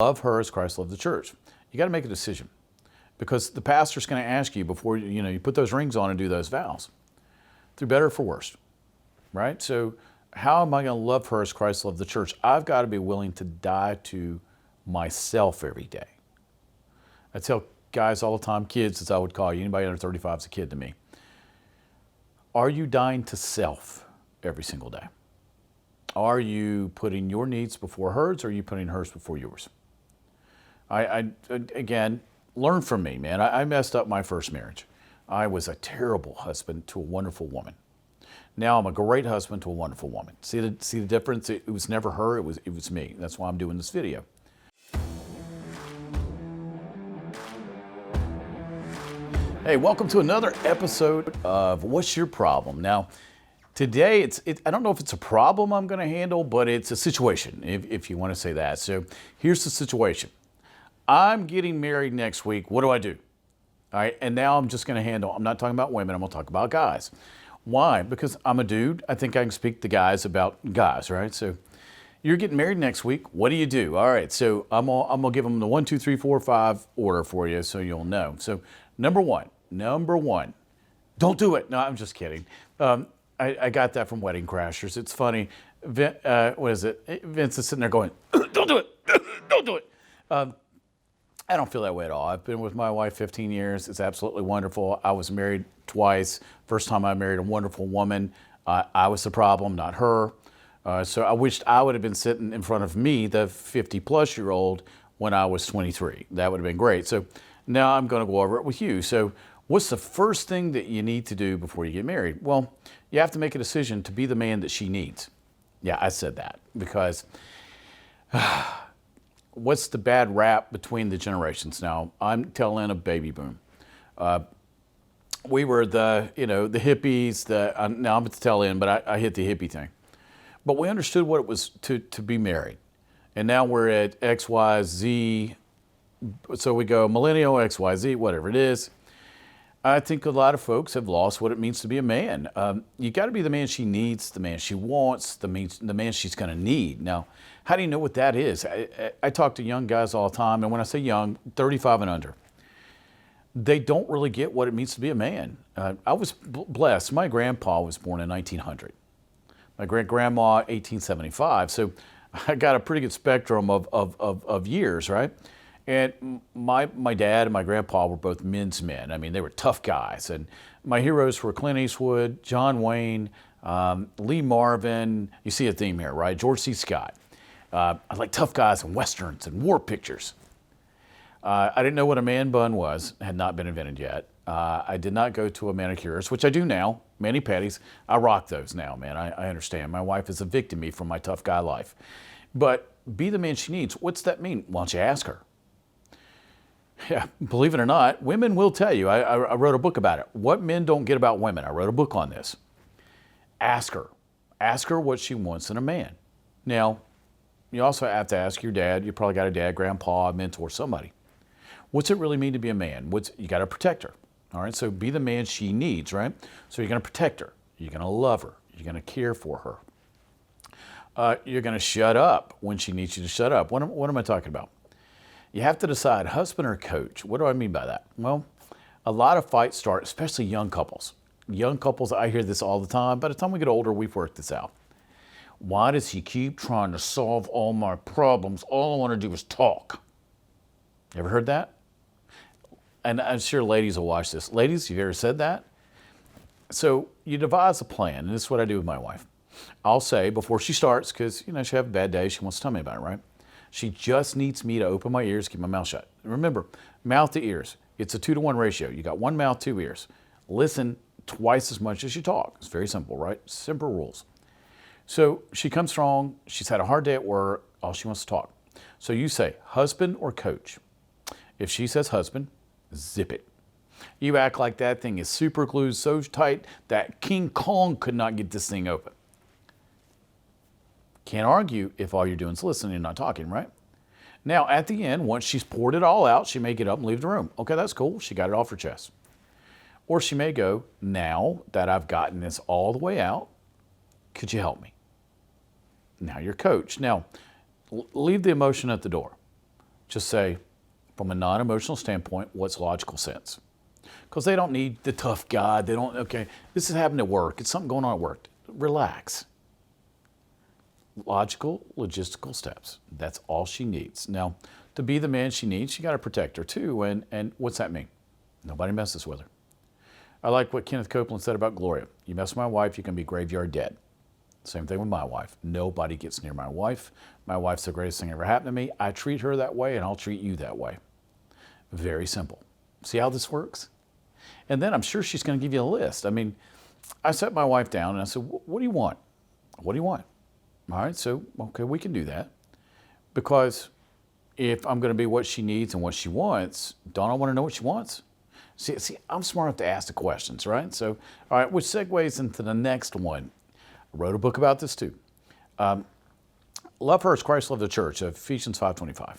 Love her as Christ loved the church. You got to make a decision, because the pastor's going to ask you before you put those rings on and do those vows, through better or for worse, right? So how am I going to love her as Christ loved the church? I've got to be willing to die to myself every day. I tell guys all the time, kids as I would call you, anybody under 35 is a kid to me. Are you dying to self every single day? Are you putting your needs before hers, or are you putting hers before yours? Again, learn from me, man. I messed up my first marriage. I was a terrible husband to a wonderful woman. Now I'm a great husband to a wonderful woman. See the difference? It was never her, it was me. That's why I'm doing this video. Hey, welcome to another episode of What's Your Problem? Now, today, I don't know if it's a problem I'm going to handle, but it's a situation, if you want to say that. So here's the situation. I'm getting married next week. What do I do? All right, and now I'm just going to handle, I'm not talking about women, I'm going to talk about guys. Why? Because I'm a dude. I think I can speak to guys about guys, right? So you're getting married next week. What do you do? All right, so I'm going to give them the 1, 2, 3, 4, 5 order for you so you'll know. So number one, don't do it. No, I'm just kidding. I got that from Wedding Crashers. It's funny. What is it? Vince is sitting there going, don't do it. Don't do it. I don't feel that way at all. I've been with my wife 15 years. It's absolutely wonderful. I was married twice. First time I married a wonderful woman. I was the problem, not her. So I wished I would have been sitting in front of me, the 50-plus-year-old, when I was 23. That would have been great. So now I'm going to go over it with you. So what's the first thing that you need to do before you get married? Well, you have to make a decision to be the man that she needs. Yeah, I said that because what's the bad rap between the generations now? I'm tail end of baby boom. We were the hippies. Now I'm at the tail end, but I hit the hippie thing. But we understood what it was to be married. And now we're at X, Y, Z. So we go millennial, X, Y, Z, whatever it is. I think a lot of folks have lost what it means to be a man. You got to be the man she needs, the man she wants, the man she's going to need. Now, how do you know what that is? I talk to young guys all the time, and when I say young, 35 and under, they don't really get what it means to be a man. I was blessed. My grandpa was born in 1900. My great-grandma, 1875. So I got a pretty good spectrum of years, right? And my dad and my grandpa were both men's men. I mean, they were tough guys. And my heroes were Clint Eastwood, John Wayne, Lee Marvin. You see a theme here, right? George C. Scott. I like tough guys and westerns and war pictures. I didn't know what a man bun was. Had not been invented yet. I did not go to a manicurist, which I do now. Mani-pedis. I rock those now, man. I understand. My wife has evicted me from my tough guy life. But be the man she needs. What's that mean? Why don't you ask her? Yeah, believe it or not, women will tell you. I wrote a book about it. What men don't get about women. I wrote a book on this. Ask her. Ask her what she wants in a man. Now, you also have to ask your dad. You probably got a dad, grandpa, a mentor, somebody. What's it really mean to be a man? You got to protect her. All right, so be the man she needs, right? So you're going to protect her. You're going to love her. You're going to care for her. You're going to shut up when she needs you to shut up. What am I talking about? You have to decide, husband or coach. What do I mean by that? Well, a lot of fights start, especially young couples. Young couples, I hear this all the time. By the time we get older, we've worked this out. Why does he keep trying to solve all my problems? All I want to do is talk. Ever heard that? And I'm sure ladies will watch this. Ladies, you've ever said that? So you devise a plan, and this is what I do with my wife. I'll say before she starts, because she'll have a bad day, she wants to tell me about it, right? She just needs me to open my ears, keep my mouth shut. Remember, mouth to ears. It's a 2-to-1 ratio. You got one mouth, 2 ears. Listen twice as much as you talk. It's very simple, right? Simple rules. So she comes strong. She's had a hard day at work. All she wants to talk. So you say, husband or coach? If she says husband, zip it. You act like that thing is super glued so tight that King Kong could not get this thing open. Can't argue if all you're doing is listening and not talking, right? Now, at the end, once she's poured it all out, she may get up and leave the room. Okay, that's cool. She got it off her chest. Or she may go, now that I've gotten this all the way out, could you help me? Now you're coach. Now, leave the emotion at the door. Just say, from a non-emotional standpoint, what's logical sense? Because they don't need the tough guy. They don't, okay, this is happening at work. It's something going on at work. Relax. Logical, logistical steps. That's all she needs. Now, to be the man she needs, you got to protect her too. And what's that mean? Nobody messes with her. I like what Kenneth Copeland said about Gloria. You mess with my wife, you can be graveyard dead. Same thing with my wife. Nobody gets near my wife. My wife's the greatest thing ever happened to me. I treat her that way, and I'll treat you that way. Very simple. See how this works? And then I'm sure she's going to give you a list. I mean, I set my wife down and I said, what do you want? What do you want? All right, so, okay, we can do that. Because if I'm going to be what she needs and what she wants, don't I want to know what she wants? See, I'm smart enough to ask the questions, right? So, all right, which segues into the next one. I wrote a book about this too. Love her as Christ loved the church, Ephesians 5:25.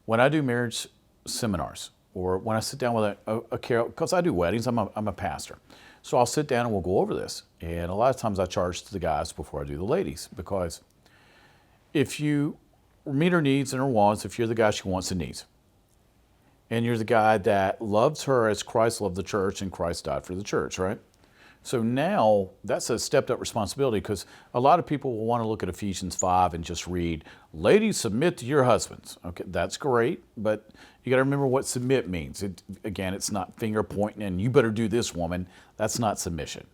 When I do marriage seminars, or when I sit down with a carol, because I do weddings, I'm a pastor. So I'll sit down and we'll go over this. And a lot of times I charge to the guys before I do the ladies, because if you meet her needs and her wants, if you're the guy she wants and needs, and you're the guy that loves her as Christ loved the church and Christ died for the church, right? So now that's a stepped up responsibility, because a lot of people will want to look at Ephesians 5 and just read, ladies, submit to your husbands. Okay, that's great, but you got to remember what submit means. Again, it's not finger pointing and you better do this, woman. That's not submission.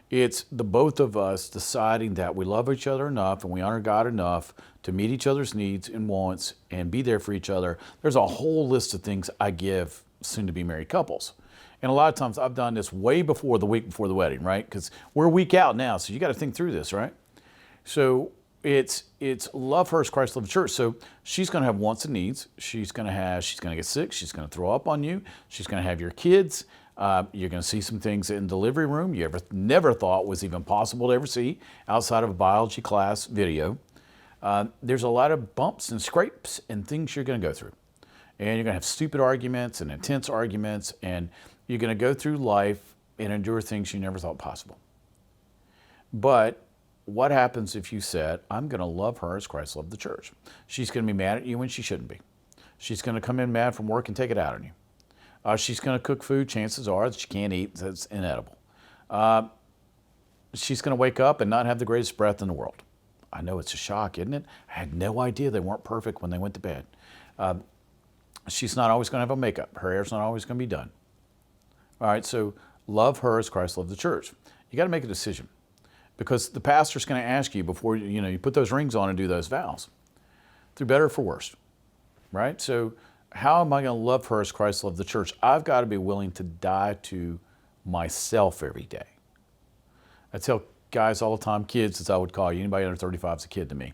It's the both of us deciding that we love each other enough and we honor God enough to meet each other's needs and wants and be there for each other. There's a whole list of things I give soon-to-be married couples. And a lot of times I've done this way before the week before the wedding, right? Because we're a week out now, so you got to think through this, right? So it's love her as Christ loved the church. So she's going to have wants and needs. She's going to get sick. She's going to throw up on you. She's going to have your kids. You're going to see some things in the delivery room you never thought was even possible to ever see outside of a biology class video. There's a lot of bumps and scrapes and things you're going to go through. And you're going to have stupid arguments and intense arguments, and you're going to go through life and endure things you never thought possible. But what happens if you said, I'm going to love her as Christ loved the church? She's going to be mad at you when she shouldn't be. She's going to come in mad from work and take it out on you. She's going to cook food, chances are, that she can't eat, that's inedible. She's going to wake up and not have the greatest breath in the world. I know it's a shock, isn't it? I had no idea they weren't perfect when they went to bed. She's not always going to have a makeup. Her hair's not always going to be done. All right, so love her as Christ loved the church. You got to make a decision, because the pastor's going to ask you before you put those rings on and do those vows, through better or for worse, right? So how am I going to love her as Christ loved the church? I've got to be willing to die to myself every day. I tell guys all the time, kids as I would call you, anybody under 35 is a kid to me.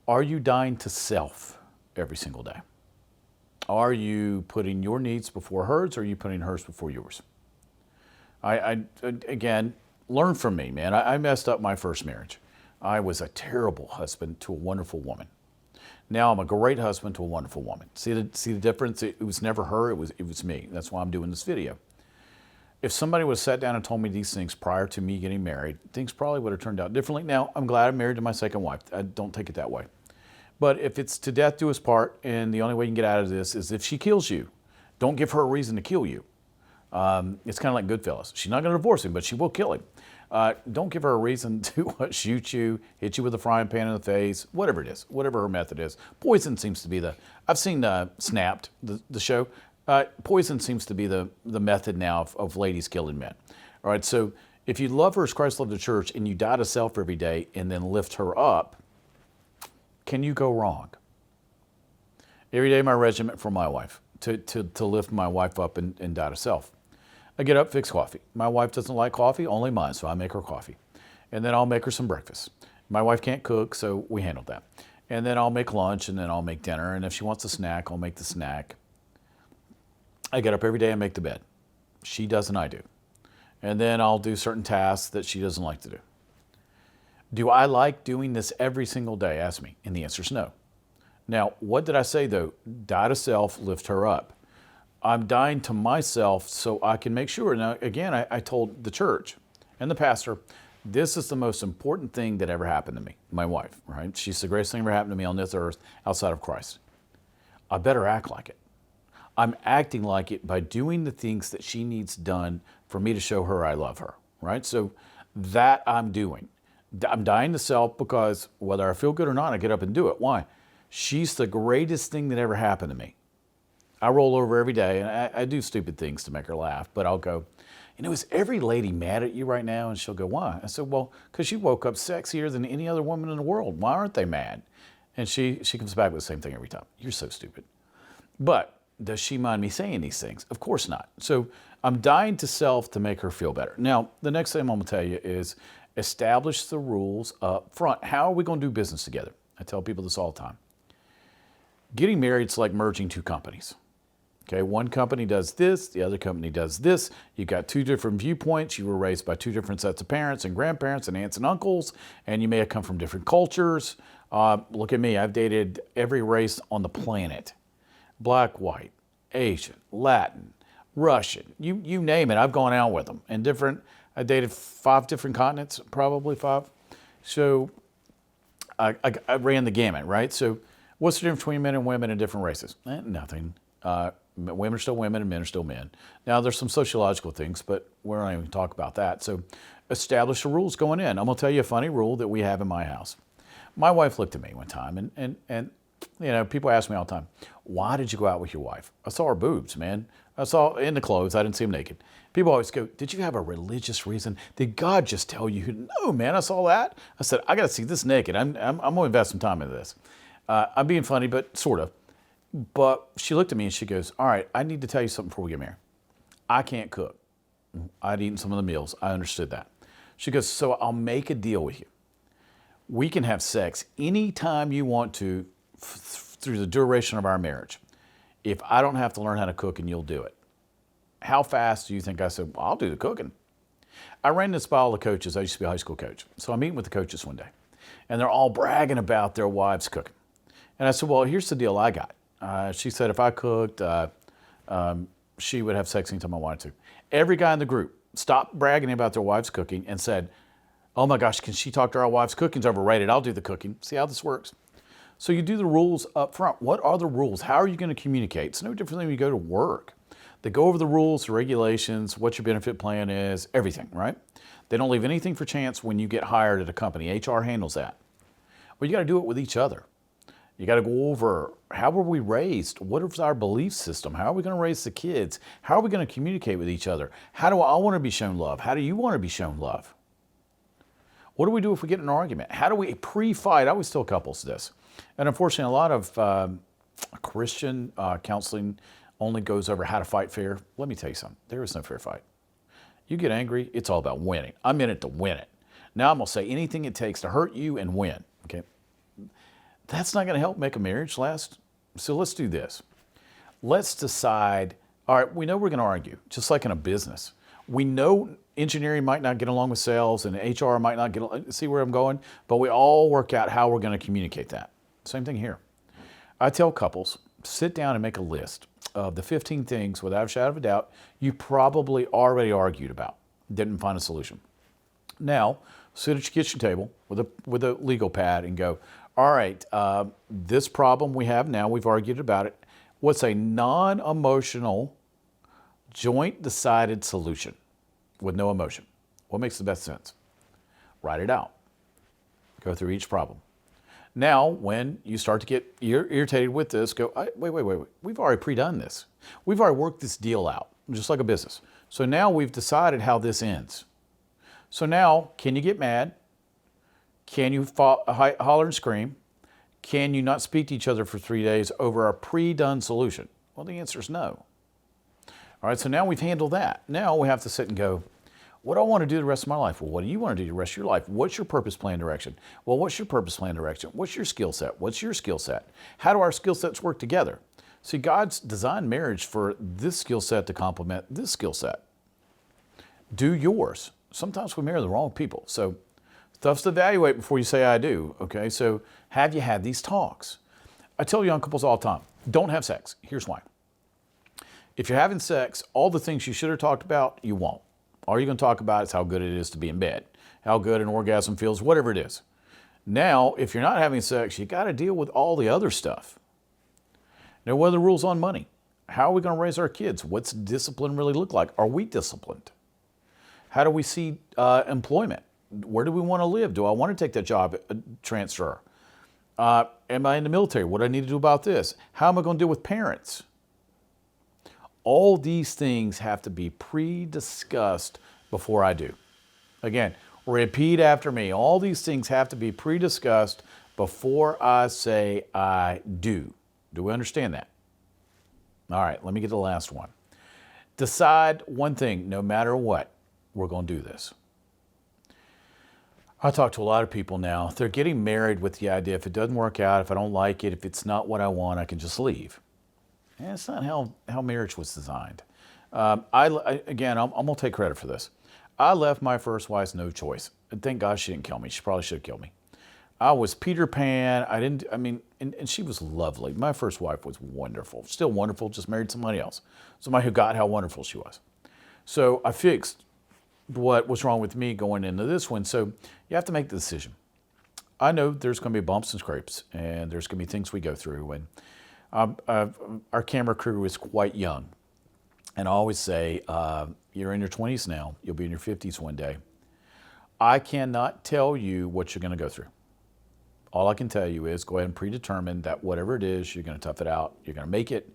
Are you dying to self every single day? Are you putting your needs before hers, or are you putting hers before yours? Again, learn from me, man. I messed up my first marriage. I was a terrible husband to a wonderful woman. Now I'm a great husband to a wonderful woman. See the difference? It was never her, it was me. That's why I'm doing this video. If somebody would have sat down and told me these things prior to me getting married, things probably would have turned out differently. Now, I'm glad I'm married to my second wife. I don't take it that way. But if it's to death do us part, and the only way you can get out of this is if she kills you, don't give her a reason to kill you. It's kind of like Goodfellas. She's not going to divorce him, but she will kill him. Don't give her a reason to shoot you, hit you with a frying pan in the face, whatever it is, whatever her method is. Poison seems to be I've seen Snapped, the show. Poison seems to be the method now of ladies killing men. All right, so if you love her as Christ loved the church and you die to self every day and then lift her up, can you go wrong? Every day my regiment for my wife, to lift my wife up and die to self. I get up, fix coffee. My wife doesn't like coffee, only mine, so I make her coffee. And then I'll make her some breakfast. My wife can't cook, so we handle that. And then I'll make lunch, and then I'll make dinner. And if she wants a snack, I'll make the snack. I get up every day and make the bed. She does and I do. And then I'll do certain tasks that she doesn't like to do. Do I like doing this every single day? Ask me. And the answer is no. Now, what did I say though? Die to self, lift her up. I'm dying to myself so I can make sure. Now, again, I told the church and the pastor, This is the most important thing that ever happened to me, my wife, right? She's the greatest thing ever happened to me on this earth outside of Christ. I better act like it. I'm acting like it by doing the things that she needs done for me to show her I love her, right? So that I'm doing. I'm dying to self because whether I feel good or not, I get up and do it. Why? She's the greatest thing that ever happened to me. I roll over every day, and I do stupid things to make her laugh, but I'll go, is every lady mad at you right now? And she'll go, why? I said, well, because you woke up sexier than any other woman in the world. Why aren't they mad? And she comes back with the same thing every time. You're so stupid. But does she mind me saying these things? Of course not. So I'm dying to self to make her feel better. Now, the next thing I'm going to tell you is establish the rules up front. How are we going to do business together? I tell people this all the time. Getting married is like merging two companies. Okay, one company does this, the other company does this. You got two different viewpoints. You were raised by two different sets of parents and grandparents and aunts and uncles, and you may have come from different cultures. Look at me, I've dated every race on the planet. Black, white, Asian, Latin, Russian, you name it, I've gone out with them. And I dated 5 different continents, probably 5. So I ran the gamut, right? So what's the difference between men and women in different races? Nothing. Women are still women and men are still men. Now there's some sociological things, but we're not even going to talk about that. So establish the rules going in. I'm going to tell you a funny rule that we have in my house. My wife looked at me one time and people ask me all the time, why did you go out with your wife? I saw her boobs, man. I saw in the clothes. I didn't see them naked. People always go, did you have a religious reason? Did God just tell you? No, man, I saw that. I said, I got to see this naked. I'm going to invest some time into this. I'm being funny, but sort of. But she looked at me and she goes, all right, I need to tell you something before we get married. I can't cook. I'd eaten some of the meals. I understood that. She goes, so I'll make a deal with you. We can have sex anytime you want to through the duration of our marriage. If I don't have to learn how to cook and you'll do it. How fast do you think? I said, well, I'll do the cooking. I ran this by all the coaches. I used to be a high school coach. So I'm meeting with the coaches one day and they're all bragging about their wives cooking. And I said, well, here's the deal I got. She said if I cooked, she would have sex anytime I wanted to. Every guy in the group stopped bragging about their wives cooking and said, oh my gosh, can she talk to our wives? Cooking's overrated. I'll do the cooking. See how this works? So you do the rules up front. What are the rules? How are you going to communicate? It's no different than when you go to work. They go over the rules, the regulations, what your benefit plan is, everything, right? They don't leave anything for chance when you get hired at a company. HR handles that. Well, you got to do it with each other. You got to go over how were we raised? What is our belief system? How are we going to raise the kids? How are we going to communicate with each other? How do I want to be shown love? How do you want to be shown love? What do we do if we get in an argument? How do we pre-fight? I always tell couples this. And unfortunately, a lot of Christian counseling only goes over how to fight fair. Let me tell you something. There is no fair fight. You get angry, it's all about winning. I'm in it to win it. Now I'm going to say anything it takes to hurt you and win. Okay? That's not going to help make a marriage last. So let's do this. Let's decide, all right, we know we're going to argue, just like in a business. We know engineering might not get along with sales and HR might not get along, see where I'm going, but we all work out how we're going to communicate that. Same thing here. I tell couples, sit down and make a list of the 15 things, without a shadow of a doubt, you probably already argued about, didn't find a solution. Now, sit at your kitchen table with a legal pad and go, all right, this problem we have now, we've argued about it. What's a non-emotional, joint-decided solution with no emotion? What makes the best sense? Write it out. Go through each problem. Now, when you start to get irritated with this, go, wait. We've already pre-done this. We've already worked this deal out, just like a business. So now we've decided how this ends. So now, can you get mad? Can you holler and scream? Can you not speak to each other for 3 days over a pre-done solution? Well, the answer is no. All right, so now we've handled that. Now we have to sit and go, what do I want to do the rest of my life? Well, what do you want to do the rest of your life? What's your purpose, plan, direction? Well, what's your purpose, plan, direction? What's your skill set? What's your skill set? How do our skill sets work together? See, God's designed marriage for this skill set to complement this skill set. Do yours. Sometimes we marry the wrong people. So stuff's to evaluate before you say I do, okay? So have you had these talks? I tell young couples all the time, don't have sex. Here's why. If you're having sex, all the things you should have talked about, you won't. All you're going to talk about is how good it is to be in bed, how good an orgasm feels, whatever it is. Now, if you're not having sex, you got to deal with all the other stuff. Now, what are the rules on money? How are we going to raise our kids? What's discipline really look like? Are we disciplined? How do we see employment? Where do we want to live? Do I want to take that job transfer? Am I in the military? What do I need to do about this? How am I going to deal with parents? All these things have to be pre-discussed before I do. Again, repeat after me. All these things have to be pre-discussed before I say I do. Do we understand that? All right, let me get to the last one. Decide one thing, no matter what, we're going to do this. I talk to a lot of people now. They're getting married with the idea, if it doesn't work out, if I don't like it, if it's not what I want, I can just leave. And it's not how marriage was designed. Again, I'm going to take credit for this. I left my first wife no choice. And thank God she didn't kill me. She probably should have killed me. I was Peter Pan. And she was lovely. My first wife was wonderful. Still wonderful, just married somebody else. Somebody who got how wonderful she was. So I fixed what was wrong with me going into this one. So you have to make the decision. I know there's going to be bumps and scrapes, and there's going to be things we go through. And our camera crew is quite young. And I always say, you're in your 20s now. You'll be in your 50s one day. I cannot tell you what you're going to go through. All I can tell you is go ahead and predetermine that whatever it is, you're going to tough it out. You're going to make it.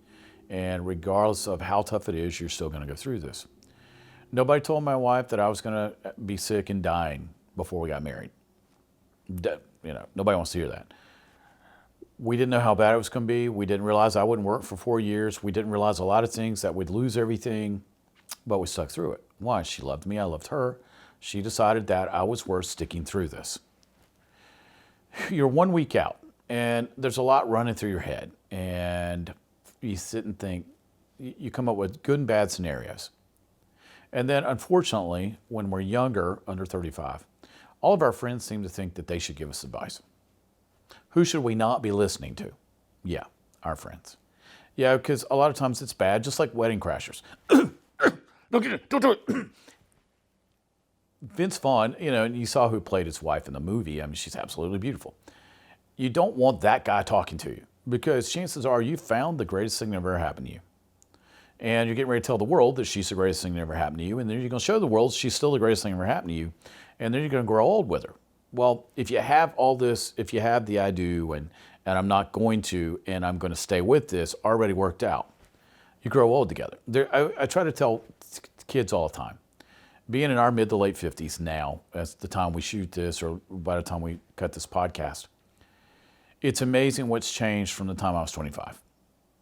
And regardless of how tough it is, you're still going to go through this. Nobody told my wife that I was going to be sick and dying before we got married. Nobody wants to hear that. We didn't know how bad it was going to be. We didn't realize I wouldn't work for 4 years. We didn't realize a lot of things, that we'd lose everything, but we stuck through it. Why? She loved me. I loved her. She decided that I was worth sticking through this. You're 1 week out, and there's a lot running through your head, and you sit and think, you come up with good and bad scenarios. And then, unfortunately, when we're younger, under 35, all of our friends seem to think that they should give us advice. Who should we not be listening to? Yeah, our friends. Yeah, because a lot of times it's bad, just like wedding crashers. Don't do it. Vince Vaughn, and you saw who played his wife in the movie. I mean, she's absolutely beautiful. You don't want that guy talking to you, because chances are you found the greatest thing that ever happened to you. And you're getting ready to tell the world that she's the greatest thing that ever happened to you. And then you're going to show the world she's still the greatest thing that ever happened to you. And then you're going to grow old with her. Well, if you have all this, if you have the I do and I'm not going to, and I'm going to stay with this already worked out, you grow old together. I try to tell kids all the time, being in our mid to late 50s now, as the time we shoot this or by the time we cut this podcast, it's amazing what's changed from the time I was 25.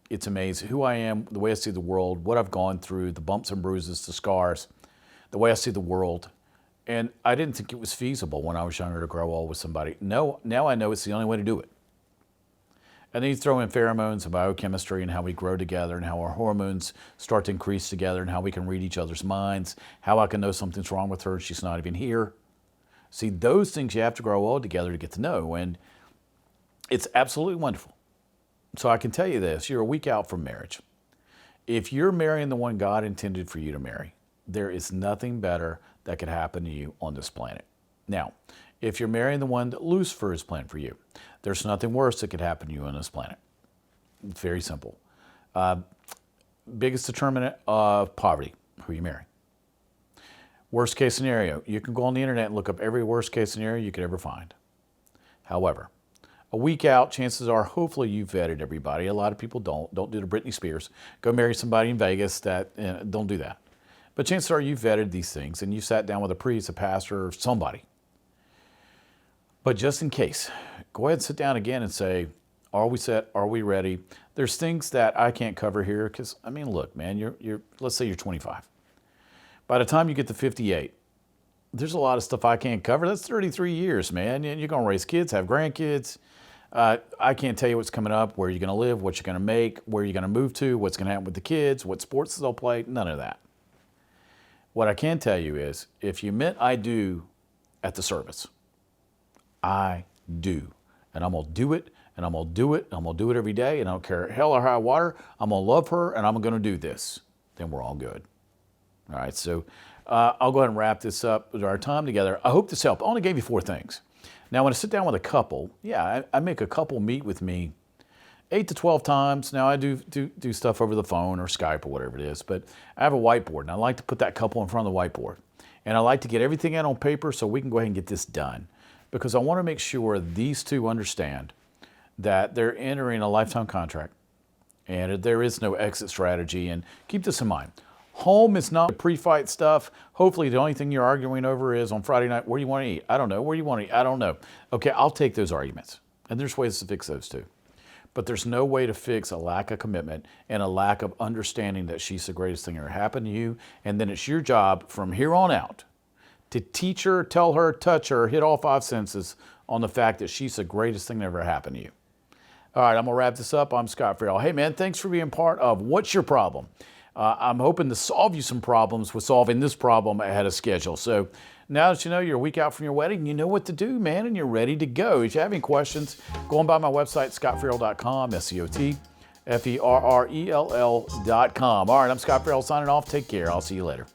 It's amazing who I am, the way I see the world, what I've gone through, the bumps and bruises, the scars, the way I see the world. And I didn't think it was feasible when I was younger to grow old with somebody. No, now I know it's the only way to do it. And then you throw in pheromones and biochemistry and how we grow together and how our hormones start to increase together and how we can read each other's minds, how I can know something's wrong with her, she's not even here. See, those things you have to grow old together to get to know, and it's absolutely wonderful. So I can tell you this, you're a week out from marriage. If you're marrying the one God intended for you to marry, there is nothing better that could happen to you on this planet. Now, if you're marrying the one that Lucifer has planned for you, there's nothing worse that could happen to you on this planet. It's very simple. Biggest determinant of poverty, who you marry. Worst case scenario, you can go on the internet and look up every worst case scenario you could ever find. However, a week out, chances are, hopefully you've vetted everybody. A lot of people don't. Don't do the Britney Spears. Go marry somebody in Vegas. Don't do that. But chances are you've vetted these things and you sat down with a priest, a pastor, or somebody. But just in case, go ahead and sit down again and say, are we set? Are we ready? There's things that I can't cover here because, look, man, let's say you're 25. By the time you get to 58, there's a lot of stuff I can't cover. That's 33 years, man. You're going to raise kids, have grandkids. I can't tell you what's coming up, where you're going to live, what you're going to make, where you're going to move to, what's going to happen with the kids, what sports they'll play, none of that. What I can tell you is, if you meant I do at the service, I do. And I'm going to do it, and I'm going to do it, and I'm going to do it every day, and I don't care hell or high water, I'm going to love her, and I'm going to do this. Then we're all good. All right, so I'll go ahead and wrap this up with our time together. I hope this helped. I only gave you 4 things. Now, when I sit down with a couple, I make a couple meet with me 8 to 12 times. Now, I do stuff over the phone or Skype or whatever it is, but I have a whiteboard, and I like to put that couple in front of the whiteboard. And I like to get everything out on paper so we can go ahead and get this done, because I want to make sure these two understand that they're entering a lifetime contract and there is no exit strategy. And keep this in mind. Home is not pre-fight stuff. Hopefully the only thing you're arguing over is on Friday night, where do you want to eat? I don't know. Where do you want to eat? I don't know. Okay, I'll take those arguments. And there's ways to fix those too. But there's no way to fix a lack of commitment and a lack of understanding that she's the greatest thing that ever happened to you. And then it's your job from here on out to teach her, tell her, touch her, hit all 5 senses on the fact that she's the greatest thing that ever happened to you. All right, I'm going to wrap this up. I'm Scott Farrell. Hey, man, thanks for being part of What's Your Problem? I'm hoping to solve you some problems with solving this problem ahead of schedule. So now that you know you're a week out from your wedding, you know what to do, man, and you're ready to go. If you have any questions, go on by my website, scottfarrell.com, SCOTFERRELL.com. All right, I'm Scott Farrell signing off. Take care. I'll see you later.